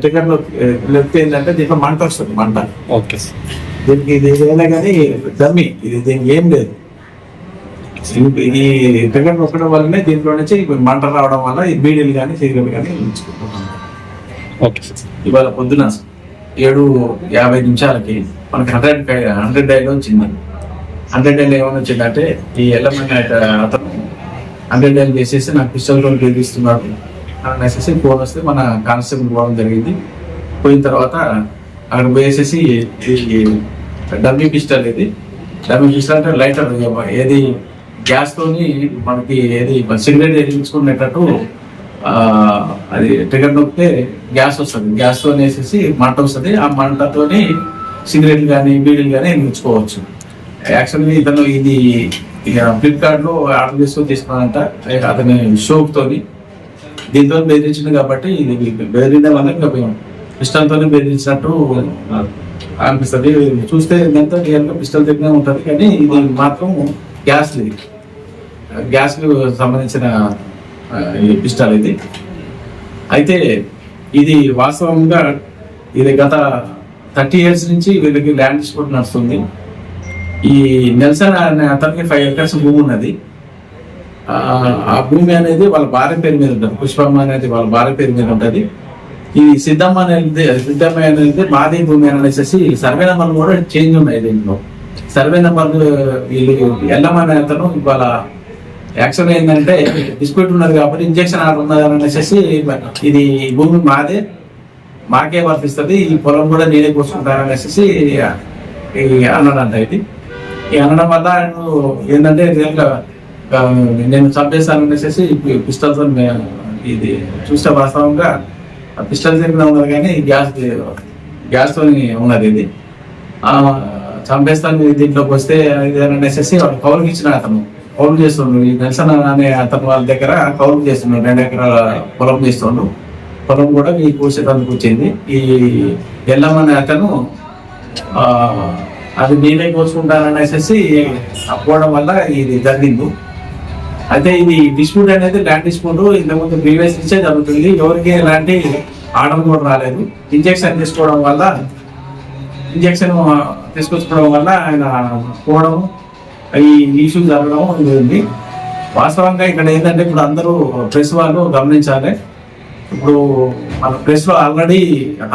ట్రిగర్లో left ఏంటంటే దీంట్లో మంట వస్తుంది, మంట. Okay sir. దీనికి ఇది ఏదైనా కానీ డమ్మీ, ఇది దీనికి ఏం లేదు. ఈ ట్రిగర్ నొక్కడం వల్లనే దీంట్లో నుంచి మంట రావడం వల్ల ఈ బీడీలు కానీ సిగరెట్లు కానీ ఉంచుకుంటున్నాం. Okay sir. ఇవాళ పొద్దున 7:50 మనకి 100 డైలో వచ్చింది. 100 డైలో ఏమైనా వచ్చిందంటే ఈ ఎల్లమన్న అతను 100 డైలు చేసేసి నాకు పిస్టల్తో బెదిరిస్తున్నాడు అనేసి ఫోన్ వస్తే మన కానిస్టేబుల్ పోవడం జరిగింది. పోయిన తర్వాత అక్కడ పోయేసేసి ఈ డమ్మీ పిస్టల్, ఇది డమ్మీ పిస్టల్ అంటే లైటర్, ఏది గ్యాస్తోని మనకి ఏది సిగరెట్ వెలిగించుకునేటట్టు అది ట్రిగర్ నొక్కితే గ్యాస్ వస్తుంది, గ్యాస్తో వేసేసి మంట వస్తుంది. ఆ మంటతోని సిగరెట్లు కానీ బీడీలు కానీ వెలిగించుకోవచ్చు. యాక్చువల్లీ ఇతను ఇది ఫ్లిప్కార్ట్లో ఆర్డర్ చేసుకొని తీసుకున్నానంట. అతని షోక్తోని దీంతో బెదిరించింది కాబట్టి ఇది బెదిరిన వల్ల పిస్టల్తో బెదిరించినట్టు అనిపిస్తుంది. చూస్తే ఇదంతా రియల్గా పిస్టల్ దగ్గర ఉంటుంది, కానీ ఇది మాత్రం గ్యాస్కి సంబంధించిన ఈ పిస్టల్ ఇది. అయితే ఇది వాస్తవంగా ఇది గత 30 years నుంచి వీళ్ళకి ల్యాండ్ డిస్ప్యూట్ నడుస్తుంది. ఈ నెల్సన్ అనే అతనికి 5 acres భూమి ఉన్నది. ఆ భూమి అనేది వాళ్ళ భార్య పేరు మీద ఉంటుంది, పుష్పమ్మ అనేది వాళ్ళ భార్య పేరు మీద ఉంటుంది. ఈ సిద్ధమ్మ అనేది మాది భూమి అనేసి సర్వే నెంబర్లు కూడా చేంజ్ ఉన్నాయి. దీంట్లో సర్వే నెంబర్లు ఎల్లమ్మ అనే అతను ఇవాళ యాక్చువల్ ఏంటంటే డిస్ప్యూట్ ఉన్నది కాబట్టి ఇంజక్షన్ ఆర్డర్ ఉన్నది అనేసి ఇది భూమి మాకే వర్తిస్తుంది, ఈ పొలం కూడా నేనే కోసుకుంటాననేసి అన్నాడంట. ఇది అనడం వల్ల ఏంటంటే రియల్గా నేను చంపేస్తాను అనేసి పిస్టల్తో ఇది చూస్తే వాస్తవంగా పిస్టల్ దగ్గర ఉన్నది, కానీ గ్యాస్తో ఉన్నది. ఇది చంపేస్తాను దీంట్లోకి వస్తే అనేసి వాడు కౌలుకి ఇచ్చిన అతను కౌలు చేస్తుండ్రు. ఈ నెల్సన్ అనే అతను వాళ్ళ దగ్గర కౌలు చేస్తున్నాడు, 2 ఎకరాల పొలం చేస్తుండ్రు. పొలం కూడా ఈ కోసేటందుకు వచ్చింది. ఈ ఎల్లమ్మనే అతను అది నేనే కోసుకుంటాననేసి అప్పుకోవడం వల్ల ఇది జరిగింది. అయితే ఇది డిస్ప్యూట్ అనేది ల్యాండ్ డిస్ప్యూట్ ఇంతకుముందు ప్రీవియస్ నుంచే జరుగుతుంది. ఎవరికి ఎలాంటి ఆర్డర్ కూడా రాలేదు. ఇంజక్షన్ తీసుకొచ్చుకోవడం వల్ల ఆయన పోవడం, ఈ ఇష్యూ జరగడం ఉంది. వాస్తవంగా ఇక్కడ ఏంటంటే ఇప్పుడు అందరూ ప్రెస్ వాళ్ళు గమనించాలి. ఇప్పుడు మన ప్రెస్ లో ఆల్రెడీ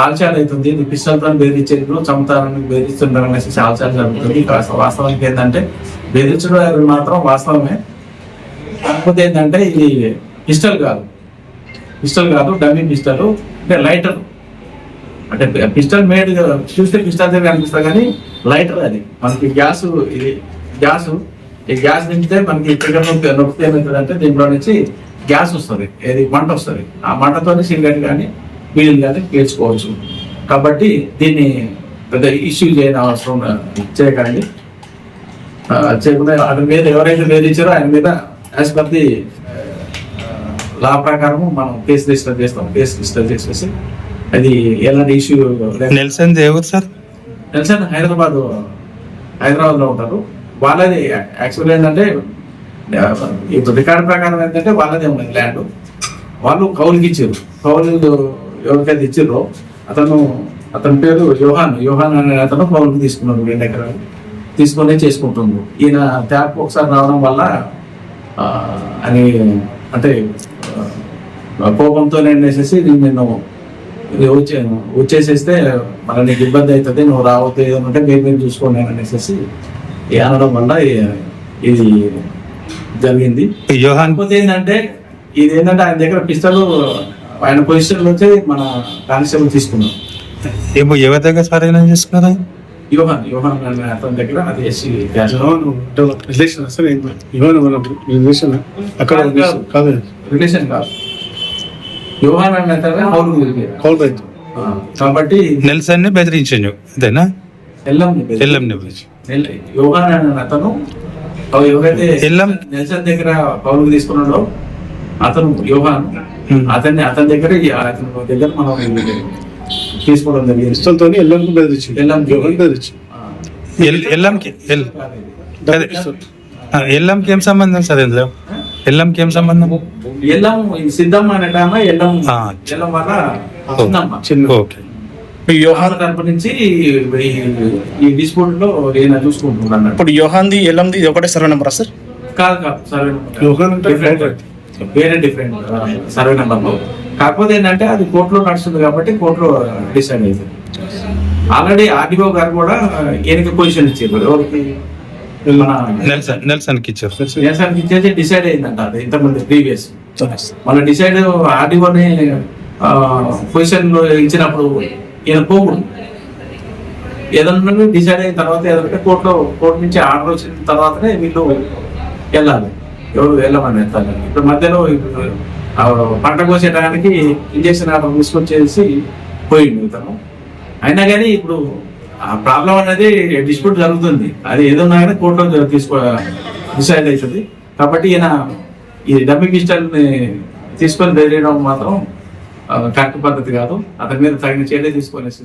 ఆల్చాల్ అవుతుంది, ఇది పిస్టల్తో బెదిరించేందుకు చంపుతారని బెదిరిస్తున్నారు అనేసి ఆల్చాల్ జరుగుతుంది. వాస్తవానికి ఏంటంటే బెదిరించడం మాత్రం వాస్తవమే, కాకపోతే ఏంటంటే ఇది పిస్టల్ కాదు డమ్మీ పిస్టల్, అంటే లైటర్. అంటే పిస్టల్ మేడ్ చూస్తే పిస్టల్ దగ్గర అనిపిస్తుంది, కానీ లైటర్ అది. మనకి ఈ గ్యాస్ నింపితే మనకి ట్రిగర్ నొక్కితే ఏమవుతుందంటే దీంట్లో నుంచి గ్యాస్ వస్తుంది, ఏది మంట వస్తుంది. ఆ మంటతోనే సిగరెట్ కానీ బీడీలు కానీ పేర్చుకోవచ్చు. కాబట్టి దీన్ని పెద్ద ఇష్యూ చేయకండి. చేయకుండా అతని మీద ఎవరైతే వేధించారో ఆయన మీద యాజ్ పర్ ది లా ప్రకారము మనం కేసు రిజిస్టర్ చేస్తాం. కేసు రిజిస్టర్ చేసేసి అది ఎలాంటి ఇష్యూ. నెల్సన్ ఎవరు సార్? నెల్సన్ హైదరాబాద్లో ఉంటారు. వాళ్ళది యాక్చువల్ ఏంటంటే ఇప్పుడు రికార్డు ప్రకారం ఏంటంటే వాళ్ళదే ఉన్నది ల్యాండ్. వాళ్ళు కౌలుకి ఇచ్చారు. కౌలు ఎవరికైతే ఇచ్చారో అతని పేరు యోహాన్ అనే అతను కౌలుకి తీసుకున్నారు. 2 ఎకరాలు తీసుకునే చేసుకుంటున్నారు. ఈయన ట్యాప్ ఒకసారి రావడం వల్ల అని అంటే కోపంతో నేనేసేసి నేను వచ్చేసేస్తే మళ్ళీ నీకు ఇబ్బంది అవుతుంది, నువ్వు రావద్దు, ఏదంటే మీరు చూసుకోండి అనేసి అనడం వల్ల ఇది జరిగింది. కాకపోతే ఏంటంటే ఇదేంటంటే ఆయన దగ్గర పిస్టల్ ఆయన పొజిషన్ వచ్చి మన కానిస్టేబుల్ తీసుకున్నాం. ఎవరి దగ్గర స్వాధీనం చేసుకున్నారా? యోహాన్ అనే అతని దగ్గర. అది ఎస్సీ రిలేషన్ కాదు, యోహాన్ అనే అతను కౌలు రైతు. కాబట్టి నెల్సన్ ని బెదిరించాను ఇదేనా? యోహాన్ అనే అతను ఎవరైతే నెల్సన్ దగ్గర కౌలుకు తీసుకున్నాడో అతను యోహాన్, అతని దగ్గర మనం తీసుకోవడం జరిగింది. ఎల్లంకి ఏం సంబంధం సార్? ఎల్లంకి ఏం సంబంధం? ఎల్లం సిద్ధమ్మ అనే ఎల్లం వల్ల చిన్నమ్మ ఓకే. ఇప్పుడు యోహాన్ యోహాన్ తరపు నుంచి ఈ డిస్ప్యూట్ లో ఈయన చూసుకుంటున్నాడు. ఇప్పుడు యోహాన్ది ఎల్లంది ఇది ఒకటే సర్వే నెంబరా సార్? కాదు సర్వే వేరే డిఫరెంట్ సర్వే నెంబర్ లో. కాకపోతే ఏంటంటే అది కోర్టులో నడుస్తుంది కాబట్టి కోర్టులో డిసైడ్ అవుతుంది. ఆల్రెడీ ఆర్డీఓ గారు కూడా ఈయనకి పొజిషన్ ఇచ్చారు. ఎవరికి? మన నెల్సన్కి ఇచ్చారు. దేశానికి ఇచ్చేసి డిసైడ్ అయిందంట. అది ఇంతమంది ప్రీవియస్ మళ్ళీ డిసైడ్ ఆర్డీఓని పొజిషన్ లో ఇచ్చినప్పుడు ఈయన పోకూడదు. ఏదన్నా డిసైడ్ అయిన తర్వాత ఏదంటే కోర్టు నుంచి ఆర్డర్ వచ్చిన తర్వాతనే వీళ్ళు వెళ్ళాలి. ఎవరు వెళ్ళమని వెళ్తారు. ఇప్పుడు మధ్యలో పంట కోసేయడానికి ఇంజక్షన్ ఆర్డర్ తీసుకొచ్చేసి పోయింది ఇతను. అయినా కానీ ఇప్పుడు ఆ ప్రాబ్లం అనేది డిస్ప్యూట్ జరుగుతుంది. అది ఏదన్నా కానీ కోర్టులో డిసైడ్ అవుతుంది. కాబట్టి ఈయన ఈ డమ్మీ పిస్టల్ని తీసుకొని బెదిరియడం మాత్రం కరెక్ట్ పద్ధతి కాదు. అతని మీద తగిన చర్య తీసుకొనేసి